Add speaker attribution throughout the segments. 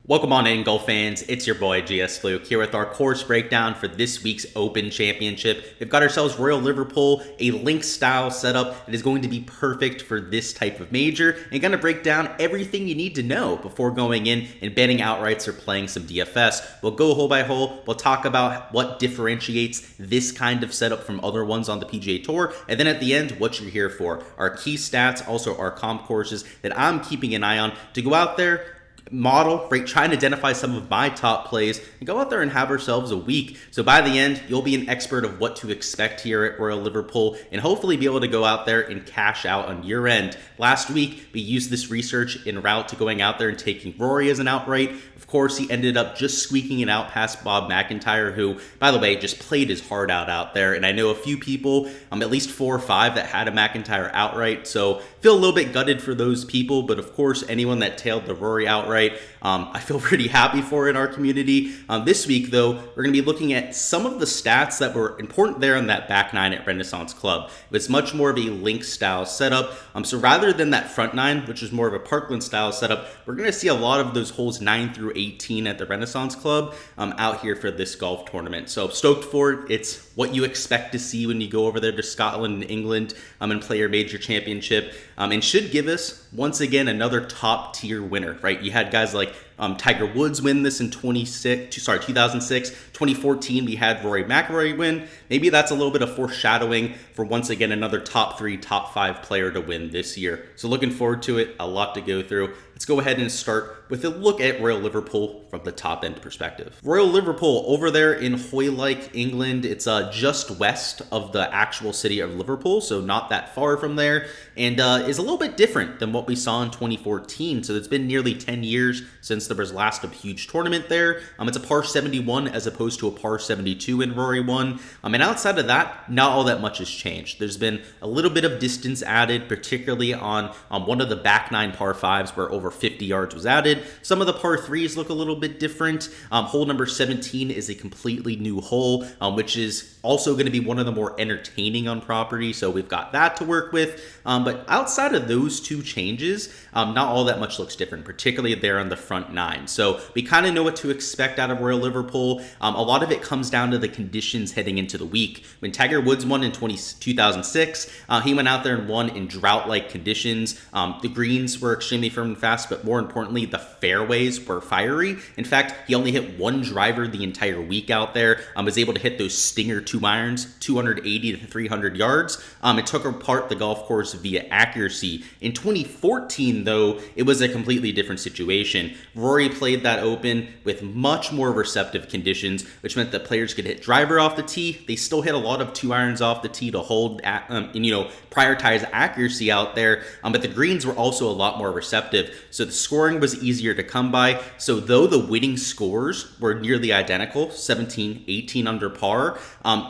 Speaker 1: Welcome on in, golf fans. It's your boy Gsluke here with our course breakdown for this week's Open Championship. We've got ourselves Royal Liverpool, a link style setup that is going to be perfect for this type of major, and going to break down everything you need to know before going in and betting outrights or playing some DFS. We'll go hole by hole. We'll talk about what differentiates this kind of setup from other ones on the PGA Tour, and then at the end, what you're here for. Our key stats, also our comp courses that I'm keeping an eye on to go out there, model, right, try and identify some of my top plays and go out there and have ourselves a week. So by the end, you'll be an expert of what to expect here at Royal Liverpool and hopefully be able to go out there and cash out on your end. Last week, we used this research en route to going out there and taking Rory as an outright. Of course, he ended up just squeaking it out past Bob McIntyre, who, by the way, just played his heart out there. And I know a few people, at least 4 or 5, that had a McIntyre outright. So feel a little bit gutted for those people. But of course, anyone that tailed the Rory outright, I feel pretty happy for in our community. This week, though, we're going to be looking at some of the stats that were important there on that back nine at Renaissance Club. It's much more of a link style setup. So rather than that front nine, which is more of a Parkland style setup, we're going to see a lot of those holes 9 through 18 at the Renaissance Club out here for this golf tournament. So stoked for it. It's what you expect to see when you go over there to Scotland and England and play your major championship, and should give us, once again, another top tier winner, right? You had guys like Tiger Woods win this in 2006. 2014, we had Rory McIlroy win. Maybe that's a little bit of foreshadowing for, once again, another top 3, top 5 player to win this year. So looking forward to it. A lot to go through. Let's go ahead and start with a look at Royal Liverpool from the top end perspective. Royal Liverpool over there in Hoylake, England. It's just west of the actual city of Liverpool, so not that far from there, and is a little bit different than what we saw in 2014. So it's been nearly 10 years since there was last a huge tournament there. It's a par 71 as opposed to a par 72 in Rory 1. And outside of that, not all that much has changed. There's been a little bit of distance added, particularly on one of the back 9 par 5s where over 50 yards was added. Some of the par 3s look a little bit different. Hole number 17 is a completely new hole, which is also going to be one of the more entertaining on property. So we've got that to work with. But outside of those 2 changes, not all that much looks different, particularly there on the front 9. So we kind of know what to expect out of Royal Liverpool. A lot of it comes down to the conditions heading into the week. When Tiger Woods won in 2006, he went out there and won in drought-like conditions. The greens were extremely firm and fast, but more importantly, the fairways were fiery. In fact, he only hit 1 driver the entire week out there. Was able to hit those stinger 2 irons, 280 to 300 yards. It took apart the golf course via accuracy. In 2014, though, it was a completely different situation. Rory played that Open with much more receptive conditions, which meant that players could hit driver off the tee. They still hit a lot of 2 irons off the tee to hold and prioritize accuracy out there. But the greens were also a lot more receptive, so the scoring was easier to come by. So though the winning scores were nearly identical, 17, 18 under par,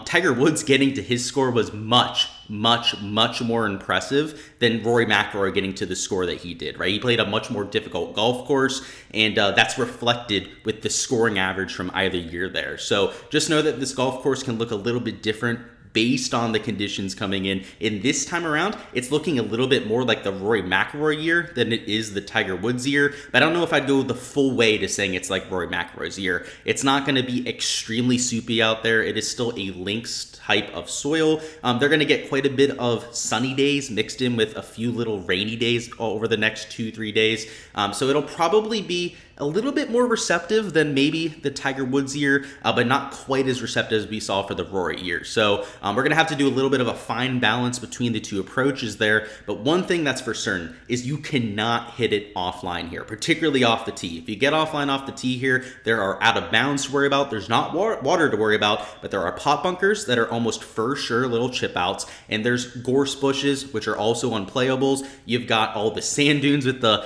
Speaker 1: Tiger Woods getting to his score was much more impressive than Rory McIlroy getting to the score that he did, right? He played a much more difficult golf course, and that's reflected with the scoring average from either year there. So just know that this golf course can look a little bit different based on the conditions coming in. In this time around, it's looking a little bit more like the Rory McIlroy year than it is the Tiger Woods year. But I don't know if I'd go the full way to saying it's like Rory McIlroy's year. It's not going to be extremely soupy out there. It is still a links type of soil. They're going to get quite a bit of sunny days mixed in with a few little rainy days over the next 2-3 days. So it'll probably be a little bit more receptive than maybe the Tiger Woods year, but not quite as receptive as we saw for the Rory year. So we're going to have to do a little bit of a fine balance between the 2 approaches there. But one thing that's for certain is you cannot hit it offline here, particularly off the tee. If you get offline off the tee here, there are out of bounds to worry about. There's not water to worry about, but there are pot bunkers that are almost for sure little chip outs. And there's gorse bushes, which are also unplayables. You've got all the sand dunes with the,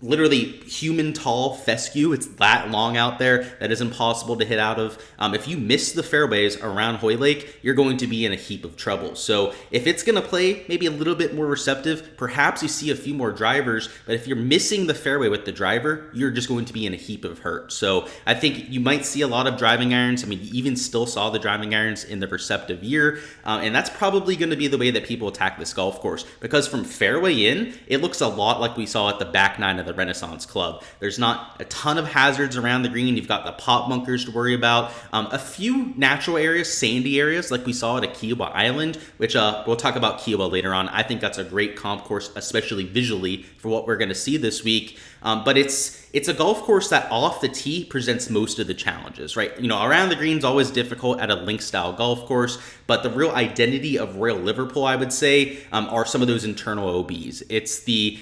Speaker 1: literally human tall fescue. It's that long out there that is impossible to hit out of. If you miss the fairways around Hoylake, you're going to be in a heap of trouble. So if it's going to play maybe a little bit more receptive, perhaps you see a few more drivers, but if you're missing the fairway with the driver, you're just going to be in a heap of hurt. So I think you might see a lot of driving irons. I mean, you even still saw the driving irons in the receptive year, and that's probably going to be the way that people attack this golf course, because from fairway in, it looks a lot like we saw at the back nine of the the Renaissance Club. There's not a ton of hazards around the green. You've got the pop bunkers to worry about. A few natural areas, sandy areas, like we saw at Kiowa Island, which we'll talk about Kiowa later on. I think that's a great comp course, especially visually, for what we're going to see this week. But it's a golf course that off the tee presents most of the challenges, right? You know, around the green's always difficult at a link style golf course, but the real identity of Royal Liverpool, I would say, are some of those internal OBs. It's the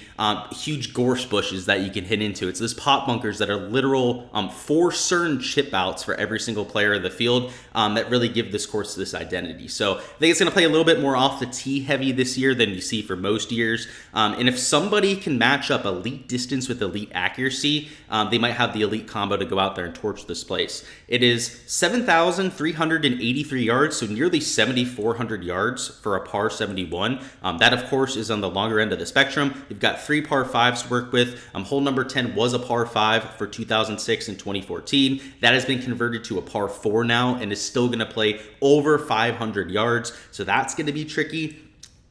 Speaker 1: huge gorse bushes that you can hit into. It's those pop bunkers that are literal for certain chip outs for every single player in the field that really give this course this identity. So I think it's going to play a little bit more off the tee heavy this year than you see for most years. And if somebody can match up elite distance with elite accuracy, they might have the elite combo to go out there and torch this place. It is 7,383 yards, so nearly 7,400 yards for a par 71. That, of course, is on the longer end of the spectrum. You've got 3 par 5s to work with. Hole number 10 was a par 5 for 2006 and 2014. That has been converted to a par 4 now and is still going to play over 500 yards, so that's going to be tricky.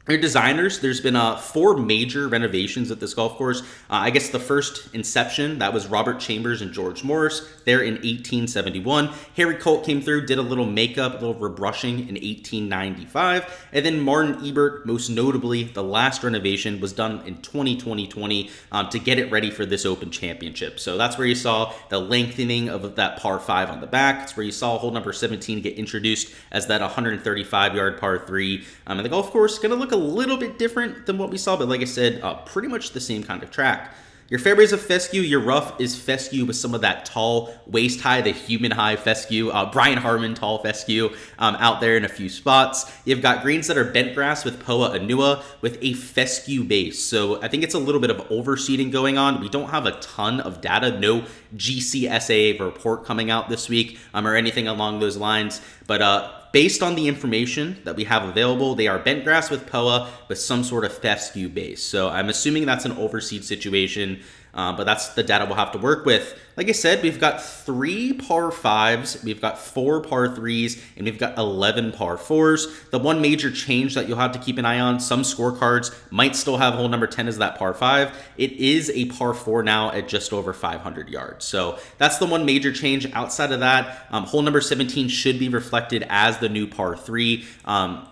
Speaker 1: Your designers, there's been 4 major renovations at this golf course. I guess the first inception, that was Robert Chambers and George Morris there in 1871. Harry Colt came through, did a little makeup, a little rebrushing in 1895. And then Martin Ebert, most notably, the last renovation was done in 2020 to get it ready for this Open Championship. So that's where you saw the lengthening of that par 5 on the back. It's where you saw hole number 17 get introduced as that 135-yard par 3. And the golf course is going to look a little bit different than what we saw, but like I said, pretty much the same kind of track. Your fairways of fescue, your rough is fescue with some of that tall waist high, the human high fescue, Brian Harmon tall fescue out there in a few spots. You've got greens that are bent grass with Poa Anua with a fescue base. So I think it's a little bit of overseeding going on. We don't have a ton of data, no GCSA report coming out this week or anything along those lines, but based on the information that we have available, they are bent grass with Poa with some sort of fescue base. So I'm assuming that's an overseed situation, but that's the data we'll have to work with. Like I said, we've got 3 par 5s, we've got 4 par 3s, and we've got 11 par 4s. The one major change that you'll have to keep an eye on, some scorecards might still have hole number 10 as that par 5. It is a par 4 now at just over 500 yards. So that's the one major change. Outside of that, hole number 17 should be reflected as the new par 3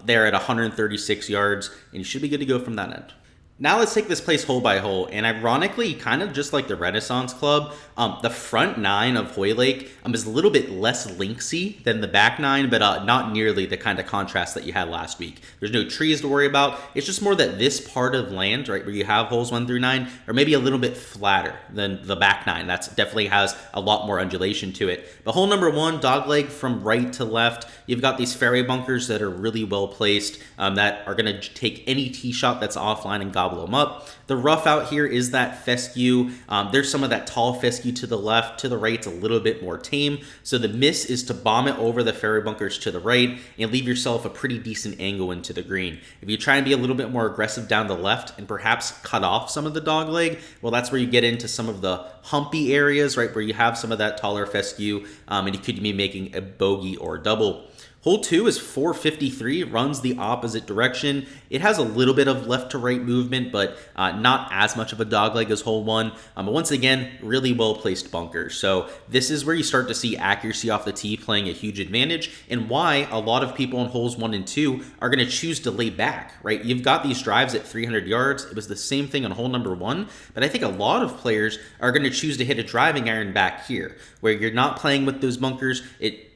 Speaker 1: there at 136 yards, and you should be good to go from that end. Now let's take this place hole by hole, and ironically, kind of just like the Renaissance Club, the front 9 of Hoylake is a little bit less linksy than the back 9, but not nearly the kind of contrast that you had last week. There's no trees to worry about. It's just more that this part of land, right, where you have holes 1 through 9, are maybe a little bit flatter than the back 9. That definitely has a lot more undulation to it. But hole number 1, dogleg from right to left, you've got these fairway bunkers that are really well placed that are going to take any tee shot that's offline and gobble them up. The rough out here is that fescue. There's some of that tall fescue to the left. To the right, it's a little bit more tame. So the miss is to bomb it over the fairway bunkers to the right and leave yourself a pretty decent angle into the green. If you try and be a little bit more aggressive down the left and perhaps cut off some of the dog leg, well, that's where you get into some of the humpy areas, right, where you have some of that taller fescue, and you could be making a bogey or double. Hole 2 is 453, runs the opposite direction. It has a little bit of left to right movement, but not as much of a dogleg as hole 1. But once again, really well placed bunkers. So this is where you start to see accuracy off the tee playing a huge advantage, and why a lot of people in holes 1 and 2 are going to choose to lay back, right? You've got these drives at 300 yards. It was the same thing on hole number 1, but I think a lot of players are going to choose to hit a driving iron back here, where you're not playing with those bunkers.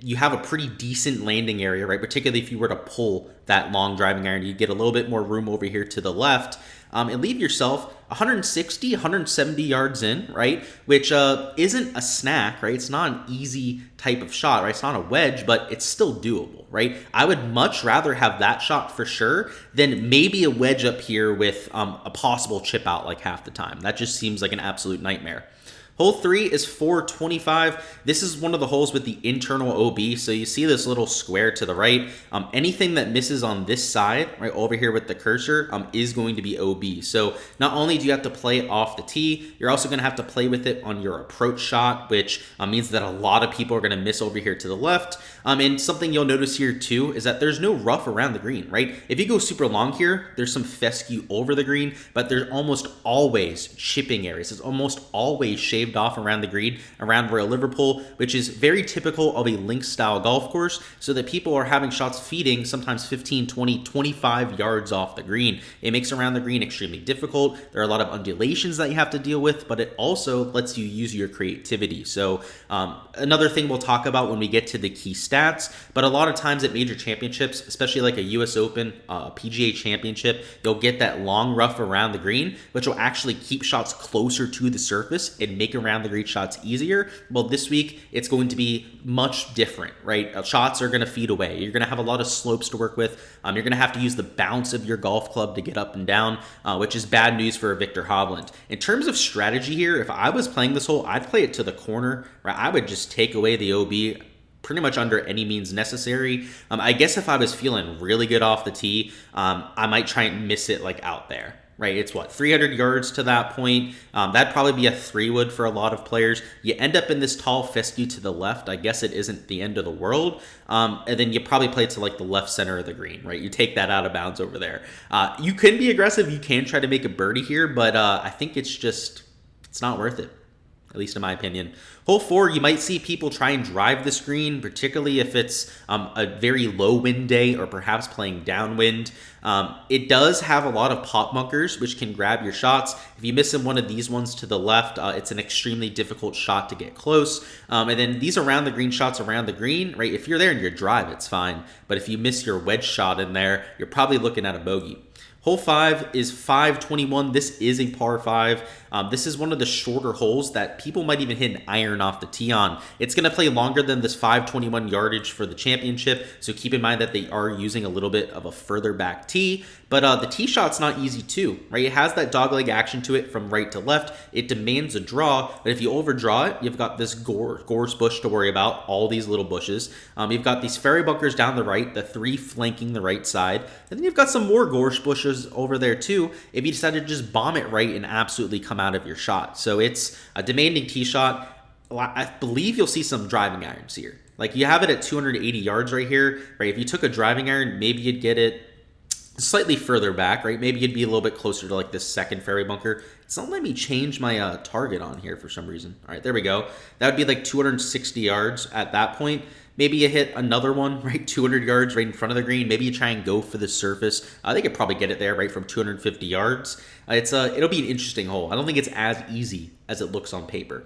Speaker 1: You have a pretty decent landing area, right? Particularly if you were to pull that long driving iron, you get a little bit more room over here to the left, and leave yourself 160, 170 yards in, right? Which isn't a snack, right? It's not an easy type of shot, right? It's not a wedge, but it's still doable, right? I would much rather have that shot for sure than maybe a wedge up here with a possible chip out like half the time. That just seems like an absolute nightmare. Hole 3 is 425. This is one of the holes with the internal OB. So you see this little square to the right. Anything that misses on this side, right over here with the cursor, is going to be OB. So not only do you have to play off the tee, you're also going to have to play with it on your approach shot, which means that a lot of people are going to miss over here to the left. And something you'll notice here too is that there's no rough around the green, right? If you go super long here, there's some fescue over the green, but there's almost always chipping areas. It's almost always shaved off around the green, around Royal Liverpool, which is very typical of a link style golf course, so that people are having shots feeding sometimes 15, 20, 25 yards off the green. It makes around the green extremely difficult. There are a lot of undulations that you have to deal with, but it also lets you use your creativity. So another thing we'll talk about when we get to the key stats, but a lot of times at major championships, especially like a US Open, PGA Championship, you'll get that long rough around the green, which will actually keep shots closer to the surface and make around the green shots easier. Well, this week it's going to be much different, right? Shots are going to feed away. You're going to have a lot of slopes to work with. You're going to have to use the bounce of your golf club to get up and down, which is bad news for Victor Hovland. In terms of strategy here, if I was playing this hole, I'd play it to the corner, right? I would just take away the OB pretty much under any means necessary. I guess if I was feeling really good off the tee, I might try and miss it like out there. Right, it's what, 300 yards to that point. That'd probably be a 3-wood for a lot of players. You end up in this tall fescue to the left. I guess it isn't the end of the world. And then you probably play to like the left center of the green, right? You take that out of bounds over there. You can be aggressive. You can try to make a birdie here, but I think it's not worth it, at least in my opinion. Hole 4, you might see people try and drive the screen, particularly if it's a very low wind day or perhaps playing downwind. It does have a lot of pop bunkers, which can grab your shots. If you miss in one of these ones to the left, it's an extremely difficult shot to get close. And then these around the green shots around the green, right? If you're there in your drive, it's fine. But if you miss your wedge shot in there, you're probably looking at a bogey. Hole 5 is 521. This is a par 5. This is one of the shorter holes that people might even hit an iron off the tee on. It's going to play longer than this 521 yardage for the championship, so keep in mind that they are using a little bit of a further back tee. But the tee shot's not easy too, right? It has that dogleg action to it from right to left. It demands a draw, but if you overdraw it, you've got this gorse bush to worry about, all these little bushes. You've got these fairy bunkers down the right, the 3 flanking the right side, and then you've got some more gorse bushes over there too if you decide to just bomb it right and absolutely come out of your shot. So it's a demanding tee shot. I believe you'll see some driving irons here. Like you have it at 280 yards right here, right? If you took a driving iron, maybe you'd get it slightly further back, right? Maybe you'd be a little bit closer to like this second fairy bunker. It's not letting me change my target on here for some reason. All right, there we go. That would be like 260 yards at that point. Maybe you hit another one, right? 200 yards right in front of the green. Maybe you try and go for the surface. They could probably get it there right from 250 yards. It'll be an interesting hole. I don't think it's as easy as it looks on paper.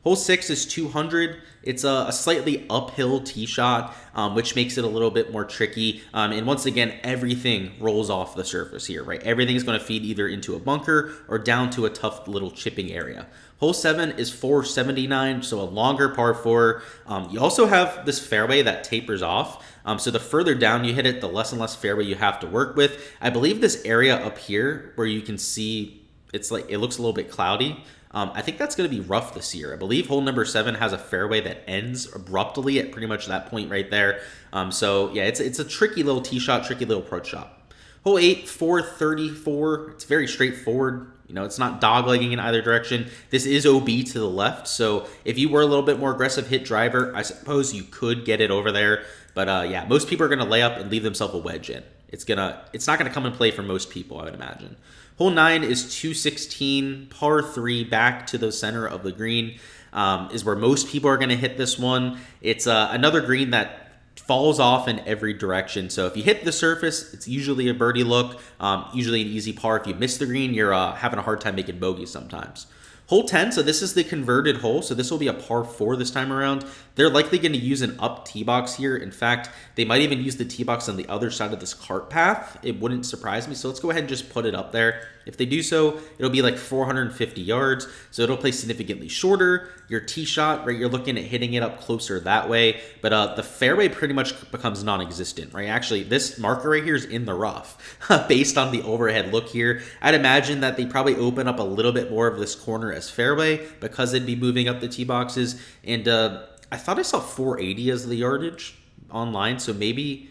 Speaker 1: Hole 6 is 200. It's a slightly uphill tee shot, which makes it a little bit more tricky. And once again, everything rolls off the surface here, right? Everything's going to feed either into a bunker or down to a tough little chipping area. Hole 7 is 479, so a longer par 4. You also have this fairway that tapers off. So the further down you hit it, the less and less fairway you have to work with. I believe this area up here where you can see it looks a little bit cloudy. I think that's going to be rough this year. I believe hole number 7 has a fairway that ends abruptly at pretty much that point right there. So yeah, it's a tricky little tee shot, tricky little approach shot. Hole 8, 434. It's very straightforward. You know, it's not doglegging in either direction. This is OB to the left, so if you were a little bit more aggressive hit driver, I suppose you could get it over there. But yeah, most people are going to lay up and leave themselves a wedge in. It's not going to come and play for most people, I would imagine. Hole 9 is 216, par 3, back to the center of the green, is where most people are going to hit this one. It's another green that falls off in every direction. So if you hit the surface, it's usually a birdie look, usually an easy par. If you miss the green, you're having a hard time making bogeys sometimes. Hole 10, so this is the converted hole. So this will be a par 4 this time around. They're likely going to use an up tee box here. In fact, they might even use the tee box on the other side of this cart path. It wouldn't surprise me. So let's go ahead and just put it up there. If they do so, it'll be like 450 yards. So it'll play significantly shorter. Your tee shot, right, you're looking at hitting it up closer that way. But the fairway pretty much becomes non-existent, right? Actually, this marker right here is in the rough based on the overhead look here. I'd imagine that they probably open up a little bit more of this corner as fairway because they'd be moving up the tee boxes. And I thought I saw 480 as the yardage online. So maybe,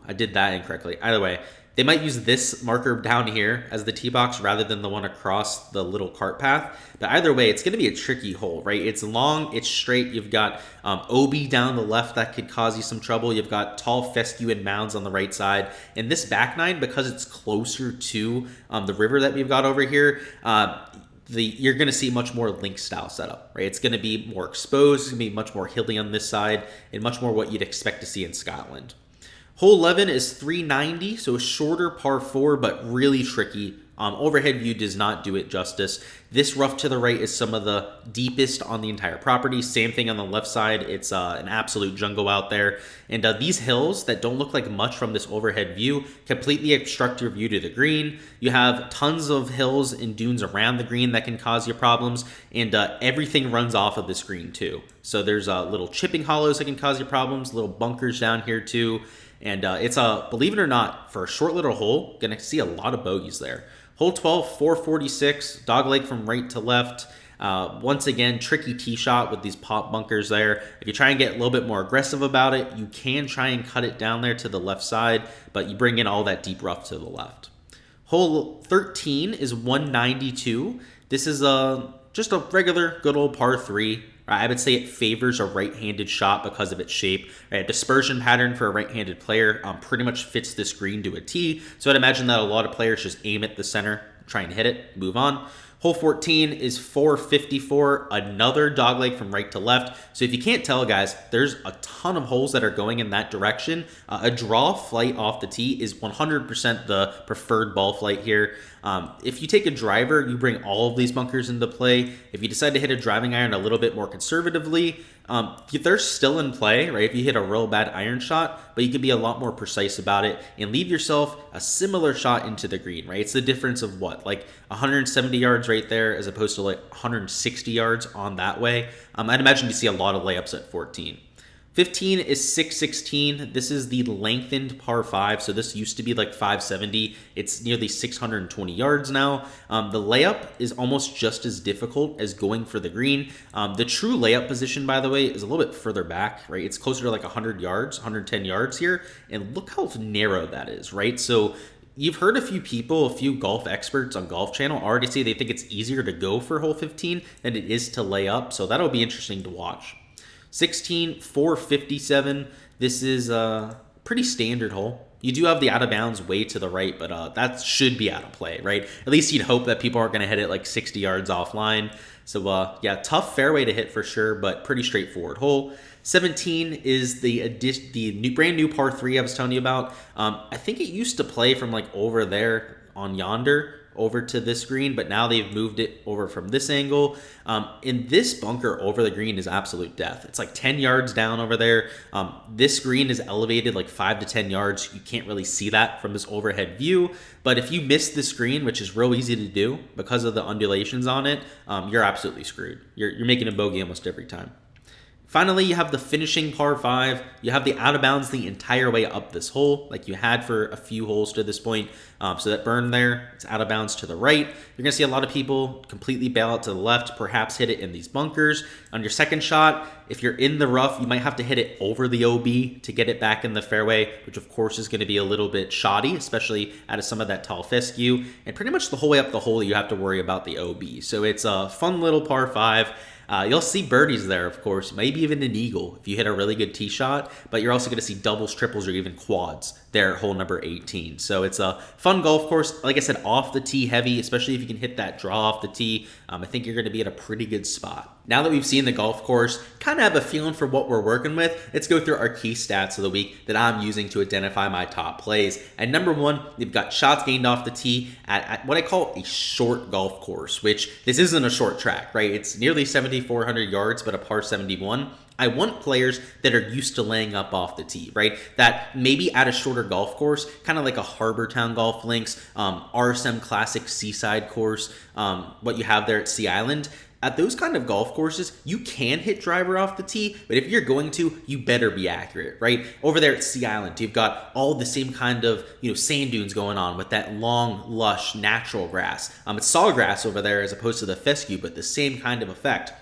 Speaker 1: I did that incorrectly. Either way, they might use this marker down here as the tee box rather than the one across the little cart path. But either way, it's going to be a tricky hole, right? It's long, it's straight. You've got OB down the left that could cause you some trouble. You've got tall fescue and mounds on the right side. And this back nine, because it's closer to the river that we've got over here, you're going to see much more link style setup, right? It's going to be more exposed. It's going to be much more hilly on this side and much more what you'd expect to see in Scotland. Hole 11 is 390, so a shorter par 4, but really tricky. Overhead view does not do it justice. This rough to the right is some of the deepest on the entire property. Same thing on the left side. It's an absolute jungle out there. And these hills that don't look like much from this overhead view completely obstruct your view to the green. You have tons of hills and dunes around the green that can cause you problems. And everything runs off of this green too. So there's little chipping hollows that can cause you problems, little bunkers down here too. And it's believe it or not, for a short little hole, gonna see a lot of bogeys there. Hole 12, 446, dogleg from right to left. Once again, tricky tee shot with these pop bunkers there. If you try and get a little bit more aggressive about it, you can try and cut it down there to the left side, but you bring in all that deep rough to the left. Hole 13 is 192. This is just a regular good old par 3. I would say it favors a right-handed shot because of its shape. Right? A dispersion pattern for a right-handed player pretty much fits this green to a tee. So I'd imagine that a lot of players just aim at the center, try and hit it, move on. Hole 14 is 454, another dogleg from right to left. So if you can't tell, guys, there's a ton of holes that are going in that direction. A draw flight off the tee is 100% the preferred ball flight here. If you take a driver, you bring all of these bunkers into play. If you decide to hit a driving iron a little bit more conservatively, they're still in play, right? If you hit a real bad iron shot, but you can be a lot more precise about it and leave yourself a similar shot into the green, right? It's the difference of what, like 170 yards right there as opposed to like 160 yards on that way. I'd imagine you see a lot of layups at 14. 15 is 616. This is the lengthened par 5. So this used to be like 570. It's nearly 620 yards now. The layup is almost just as difficult as going for the green. The true layup position, by the way, is a little bit further back, right? It's closer to like 100 yards, 110 yards here. And look how narrow that is, right? So you've heard a few golf experts on Golf Channel already say they think it's easier to go for hole 15 than it is to lay up. So that'll be interesting to watch. 16, 457. This is a pretty standard hole. You do have the out of bounds way to the right, but that should be out of play, right? At least you'd hope that people aren't going to hit it like 60 yards offline. So yeah, tough fairway to hit for sure, but pretty straightforward hole. 17 is the brand new par 3 I was telling you about. I think it used to play from like over there on yonder over to this green, but now they've moved it over from this angle. And this bunker over the green is absolute death. It's like 10 yards down over there. This green is elevated like 5 to 10 yards. You can't really see that from this overhead view, but if you miss this green, which is real easy to do because of the undulations on it, you're absolutely screwed. You're making a bogey almost every time. Finally, you have the finishing par 5. You have the out of bounds the entire way up this hole, like you had for a few holes to this point. So that burn there, it's out of bounds to the right. You're going to see a lot of people completely bail out to the left, perhaps hit it in these bunkers. On your second shot, if you're in the rough, you might have to hit it over the OB to get it back in the fairway, which of course is going to be a little bit shoddy, especially out of some of that tall fescue. And pretty much the whole way up the hole, you have to worry about the OB. So it's a fun little par 5. You'll see birdies there, of course, maybe even an eagle if you hit a really good tee shot, but you're also going to see doubles, triples, or even quads there at hole number 18. So it's a fun golf course. Like I said, off the tee heavy, especially if you can hit that draw off the tee. I think you're going to be at a pretty good spot. Now that we've seen the golf course, kind of have a feeling for what we're working with, let's go through our key stats of the week that I'm using to identify my top plays. And number 1, you've got shots gained off the tee at what I call a short golf course, which this isn't a short track, right? It's nearly 7,400 yards, but a par 71. I want players that are used to laying up off the tee, right? That maybe at a shorter golf course, kind of like a Harbor Town Golf Links, RSM Classic Seaside course, what you have there at Sea Island. At those kind of golf courses, you can hit driver off the tee, but if you're going to, you better be accurate, right? Over there at Sea Island, you've got all the same kind of, sand dunes going on with that long, lush, natural grass. It's sawgrass over there as opposed to the fescue, but the same kind of effect.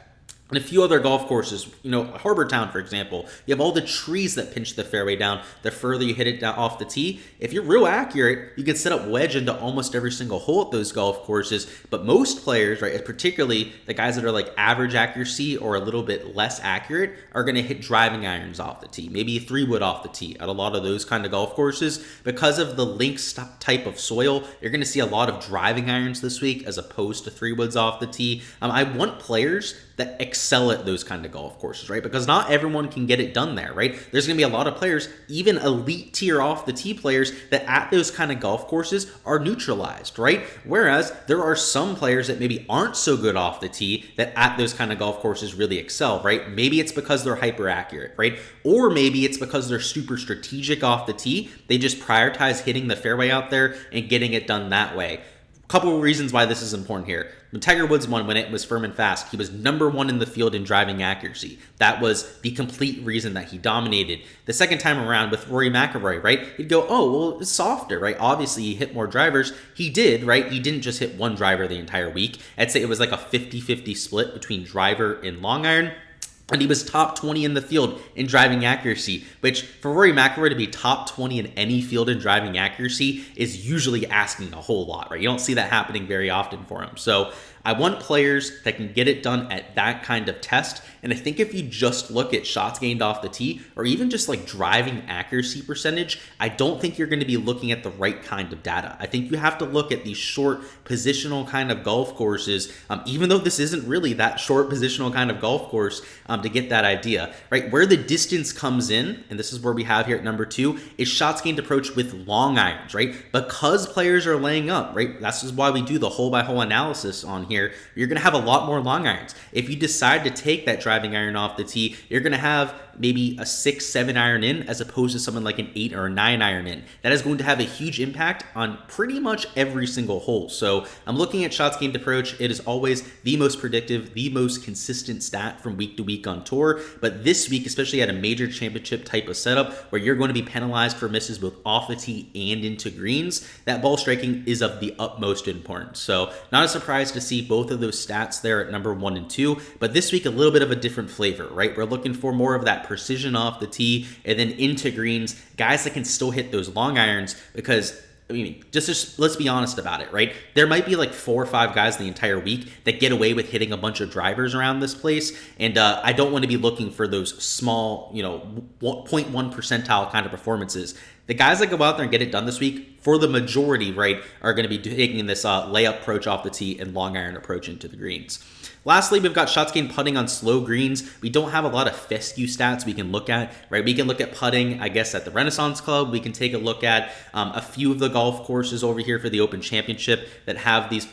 Speaker 1: And a few other golf courses, Harbor Town, for example, you have all the trees that pinch the fairway down the further you hit it down off the tee. If you're real accurate, you can set up wedge into almost every single hole at those golf courses. But most players, right, particularly the guys that are like average accuracy or a little bit less accurate, are going to hit driving irons off the tee, maybe 3-wood off the tee at a lot of those kind of golf courses. Because of the links type of soil, you're going to see a lot of driving irons this week as opposed to 3-woods off the tee. I want players that excel at those kind of golf courses, right? Because not everyone can get it done there, right? There's going to be a lot of players, even elite tier off the tee players, that at those kind of golf courses are neutralized, right? Whereas there are some players that maybe aren't so good off the tee that at those kind of golf courses really excel, right? Maybe it's because they're hyper accurate, right? Or maybe it's because they're super strategic off the tee. They just prioritize hitting the fairway out there and getting it done that way. Couple of reasons why this is important here. When Tiger Woods won, when it was firm and fast, he was #1 in the field in driving accuracy. That was the complete reason that he dominated. The second time around with Rory McIlroy, right? He'd go, oh, well, it's softer, right? Obviously, he hit more drivers. He did, right? He didn't just hit one driver the entire week. I'd say it was like a 50-50 split between driver and long iron. And he was top 20 in the field in driving accuracy, which for Rory McIlroy to be top 20 in any field in driving accuracy is usually asking a whole lot, right? You don't see that happening very often for him. So I want players that can get it done at that kind of test. And I think if you just look at shots gained off the tee or even just like driving accuracy percentage, I don't think you're going to be looking at the right kind of data. I think you have to look at these short positional kind of golf courses, even though this isn't really that short positional kind of golf course, to get that idea, right? Where the distance comes in, and this is where we have here at number 2, is shots gained approach with long irons, right? Because players are laying up, right? That's just why we do the hole by hole analysis on here. You're going to have a lot more long irons. If you decide to take that driving iron off the tee, you're going to have maybe a 6-7 iron in as opposed to someone like an 8 or a 9 iron in. That is going to have a huge impact on pretty much every single hole. So I'm looking at shots gained approach. It is always the most predictive, the most consistent stat from week to week on tour. But this week, especially at a major championship type of setup where you're going to be penalized for misses both off the tee and into greens, that ball striking is of the utmost importance. So not a surprise to see both of those stats there at number 1 and 2. But this week, a little bit of a different flavor, right? We're looking for more of that precision off the tee and then into greens, guys that can still hit those long irons because I mean, just let's be honest about it, right? There might be like 4 or 5 guys the entire week that get away with hitting a bunch of drivers around this place, and I don't want to be looking for those small, 0.1 percentile kind of performances. The guys that go out there and get it done this week, for the majority, right, are going to be taking this layup approach off the tee and long iron approach into the greens. Lastly, we've got shots gained putting on slow greens. We don't have a lot of fescue stats we can look at, right? We can look at putting, I guess, at the Renaissance Club. We can take a look at a few of the golf courses over here for the Open Championship that have these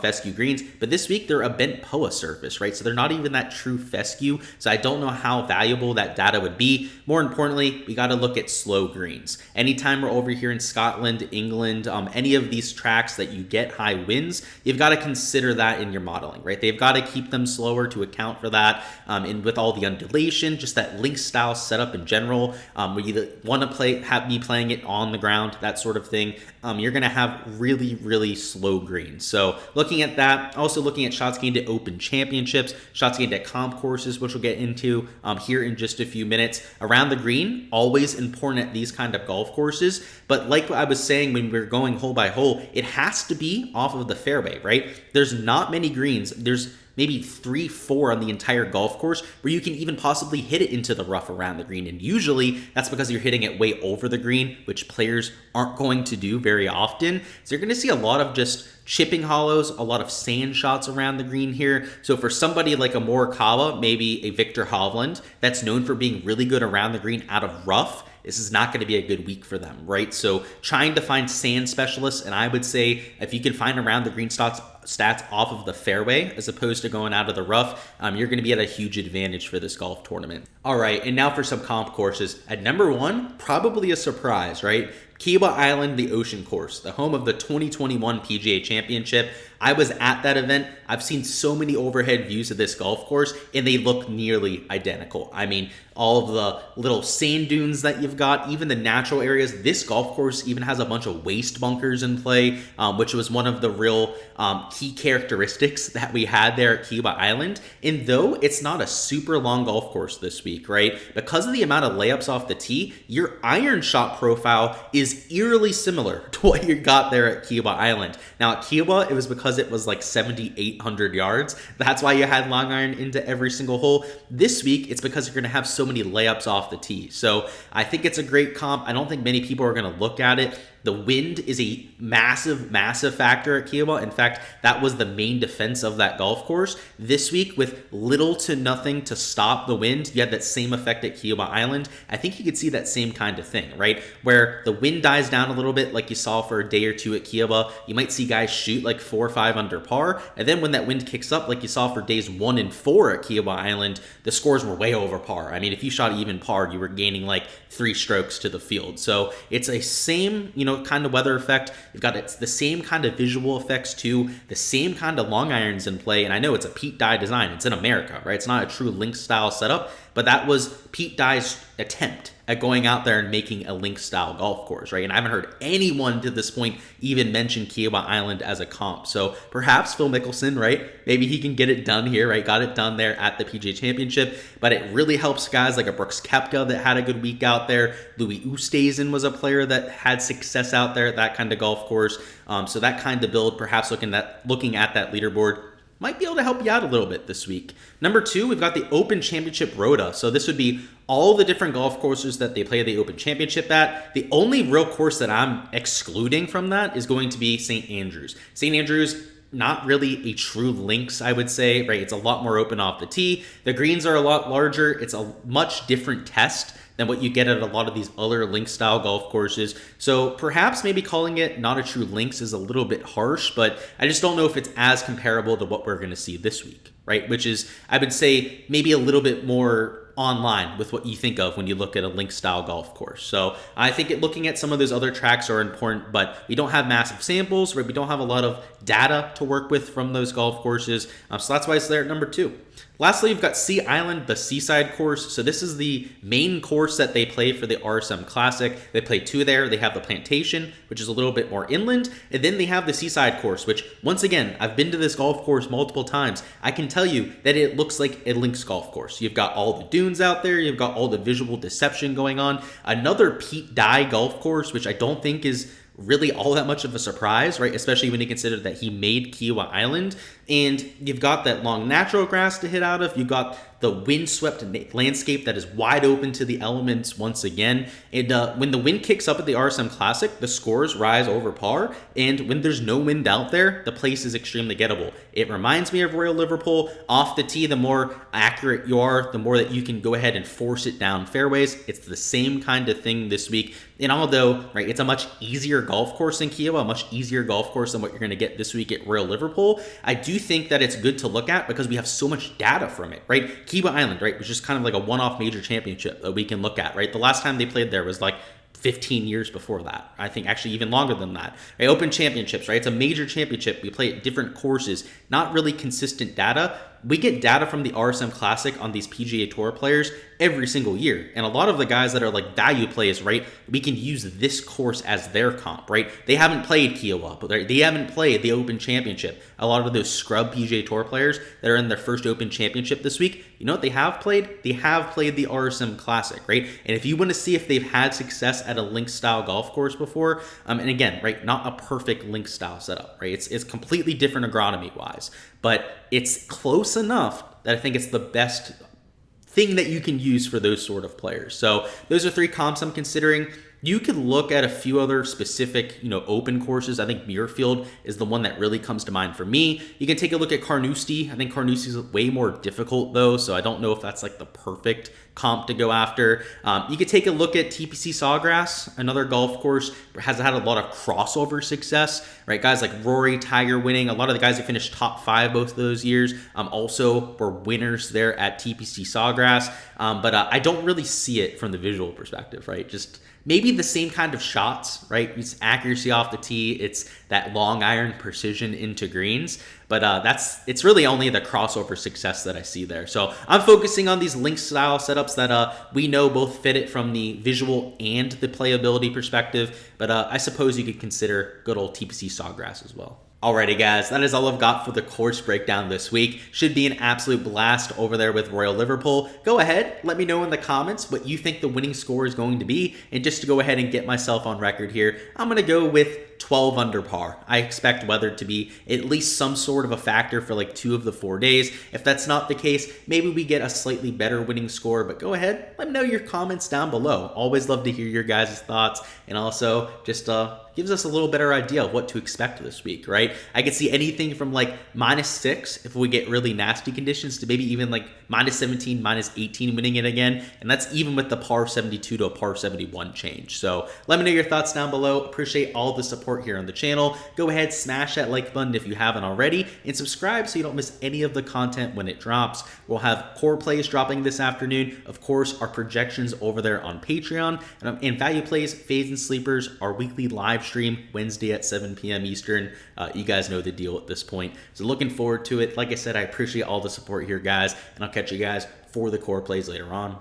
Speaker 1: fescue greens. But this week, they're a bent POA surface, right? So they're not even that true fescue. So I don't know how valuable that data would be. More importantly, we got to look at slow greens. Anytime we're over here in Scotland, England, any of these tracks that you get high winds, you've got to consider that in your modeling, right? They've got to keep them slower to account for that. And with all the undulation, just that link style setup in general, where you want to have me playing it on the ground, that sort of thing, you're going to have really, really slow greens. So looking at that, also looking at shots gained at Open Championships, shots gained at comp courses, which we'll get into here in just a few minutes. Around the green, always important at these kind of golf courses. But like I was saying when we were going hole by hole, it has to be off of the fairway, right? There's not many greens. There's maybe 3-4 on the entire golf course where you can even possibly hit it into the rough around the green. And usually that's because you're hitting it way over the green, which players aren't going to do very often. So you're going to see a lot of just chipping hollows, a lot of sand shots around the green here. So for somebody like a Morikawa, maybe a Victor Hovland, that's known for being really good around the green out of rough, this is not going to be a good week for them, right? So trying to find sand specialists, and I would say if you can find around the green stats off of the fairway as opposed to going out of the rough, you're going to be at a huge advantage for this golf tournament. All right, and now for some comp courses. At number 1, probably a surprise, right? Kiawah Island, the Ocean Course, the home of the 2021 PGA Championship. I was at that event. I've seen so many overhead views of this golf course, and they look nearly identical. I mean, all of the little sand dunes that you've got, even the natural areas. This golf course even has a bunch of waste bunkers in play, which was one of the real key characteristics that we had there at Kiawah Island. And though it's not a super long golf course this week, right? Because of the amount of layups off the tee, your iron shot profile is eerily similar to what you got there at Kiawah Island. Now at Kiawah, it was because it was like 7,800 yards. That's why you had long iron into every single hole. This week, it's because you're going to have so many layups off the tee. So I think it's a great comp. I don't think many people are going to look at it. The wind is a massive, massive factor at Kiawah. In fact, that was the main defense of that golf course. This week, with little to nothing to stop the wind, you had that same effect at Kiawah Island. I think you could see that same kind of thing, right? Where the wind dies down a little bit, like you saw for a day or two at Kiawah. You might see guys shoot like 4 or 5 under par. And then when that wind kicks up, like you saw for days 1 and 4 at Kiawah Island, the scores were way over par. I mean, if you shot even par, you were gaining like 3 strokes to the field. So it's a same, kind of weather effect. You've got it's the same kind of visual effects too, the same kind of long irons in play. And I know it's a Pete Dye design. It's in America, right? It's not a true link style setup, but that was Pete Dye's attempt at going out there and making a link style golf course, right? And I haven't heard anyone to this point even mention Kiawah Island as a comp. So perhaps Phil Mickelson, right? Maybe he can get it done here, right? Got it done there at the PGA Championship, but it really helps guys like a Brooks Koepka that had a good week out there. Louis Oosthuizen was a player that had success out there at that kind of golf course. So that kind of build, perhaps looking at that leaderboard, might be able to help you out a little bit this week. Number 2, we've got the Open Championship Rota. So this would be all the different golf courses that they play the Open Championship at. The only real course that I'm excluding from that is going to be St. Andrews. St. Andrews, not really a true links, I would say, right? It's a lot more open off the tee. The greens are a lot larger. It's a much different test than what you get at a lot of these other link style golf courses. So perhaps maybe calling it not a true links is a little bit harsh, but I just don't know if it's as comparable to what we're going to see this week, right? Which is, I would say, maybe a little bit more online with what you think of when you look at a link style golf course. So I think looking at some of those other tracks are important, but we don't have massive samples, right? We don't have a lot of data to work with from those golf courses. So that's why it's there at number 2. Lastly, you've got Sea Island, the Seaside course. So this is the main course that they play for the RSM Classic. They play 2 there. They have the Plantation, which is a little bit more inland. And then they have the Seaside course, which, once again, I've been to this golf course multiple times. I can tell you that it looks like a links golf course. You've got all the dunes out there. You've got all the visual deception going on. Another Pete Dye golf course, which I don't think is really all that much of a surprise, right? Especially when you consider that he made Kiawah Island. And you've got that long natural grass to hit out of. You've got the windswept landscape that is wide open to the elements once again. And when the wind kicks up at the RSM Classic, the scores rise over par. And when there's no wind out there, the place is extremely gettable. It reminds me of Royal Liverpool. Off the tee, the more accurate you are, the more that you can go ahead and force it down fairways. It's the same kind of thing this week. And although, right, it's a much easier golf course in Kiawah, a much easier golf course than what you're going to get this week at Royal Liverpool, I do think that it's good to look at because we have so much data from it, right? Kiawah Island, right, was just kind of like a one-off major championship that we can look at, right? The last time they played there was like 15 years before that. I think actually even longer than that. Right? Open championships, right? It's a major championship. We play at different courses, not really consistent data. We get data from the RSM Classic on these PGA Tour players every single year. And a lot of the guys that are like value plays, right, we can use this course as their comp, right? They haven't played Kiawah, but they haven't played the Open Championship. A lot of those scrub PGA Tour players that are in their first Open Championship this week, you know what they have played? They have played the RSM Classic, right? And if you want to see if they've had success at a link-style golf course before, and again, right, not a perfect link-style setup, right? It's completely different agronomy-wise, but it's close enough that I think it's the best thing that you can use for those sort of players. So those are 3 comps I'm considering. You could look at a few other specific, open courses. I think Muirfield is the one that really comes to mind for me. You can take a look at Carnoustie. I think Carnoustie is way more difficult though, so I don't know if that's like the perfect comp to go after. You could take a look at TPC Sawgrass, another golf course, has had a lot of crossover success, right? Guys like Rory, Tiger winning. A lot of the guys who finished top 5 both of those years also were winners there at TPC Sawgrass. But I don't really see it from the visual perspective, right? Just maybe the same kind of shots, right? It's accuracy off the tee. It's that long iron precision into greens. But it's really only the crossover success that I see there. So I'm focusing on these link style setups that we know both fit it from the visual and the playability perspective. But I suppose you could consider good old TPC Sawgrass as well. Alrighty guys, that is all I've got for the course breakdown this week. Should be an absolute blast over there with Royal Liverpool. Go ahead, let me know in the comments what you think the winning score is going to be. And just to go ahead and get myself on record here, I'm going to go with 12 under par. I expect weather to be at least some sort of a factor for like 2 of the 4 days. If that's not the case, maybe we get a slightly better winning score, but go ahead, let me know your comments down below. Always love to hear your guys' thoughts, and also just gives us a little better idea of what to expect this week, right? I could see anything from like -6 if we get really nasty conditions to maybe even like -17, -18 winning it again. And that's even with the par 72 to a par 71 change. So let me know your thoughts down below. Appreciate all the support here on the channel. Go ahead, smash that like button if you haven't already, and subscribe so you don't miss any of the content when it drops. We'll have core plays dropping this afternoon. Of course, our projections over there on Patreon, and value plays, fades, and sleepers, our weekly live stream Wednesday at 7 p.m. Eastern. You guys know the deal at this point. So looking forward to it. Like I said, I appreciate all the support here, guys, and I'll catch you guys for the core plays later on.